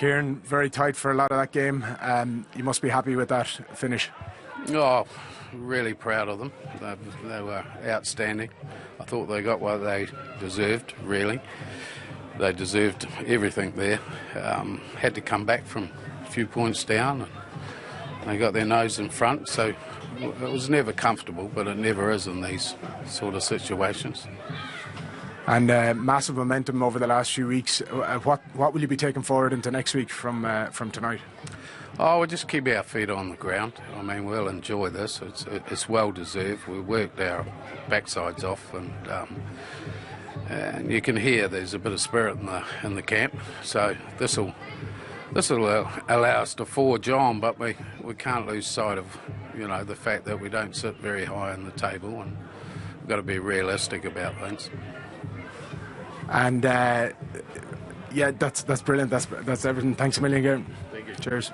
Kieran, very tight for a lot of that game. You must be happy with that finish. Oh, really proud of them. They were outstanding. I thought they got what they deserved, really. They deserved everything there. Had to come back from a few points down. And they got their nose in front, so it was never comfortable, but it never is in these sort of situations. And massive momentum over the last few weeks. What will you be taking forward into next week from tonight? Oh, we'll just keep our feet on the ground. I mean, we'll enjoy this. It's well deserved. We worked our backsides off, and you can hear there's a bit of spirit in the camp. So this will allow us to forge on, but we can't lose sight of the fact that we don't sit very high on the table, and we've got to be realistic about things. And yeah, that's brilliant. That's everything. Thanks a million again. Thank you. Cheers.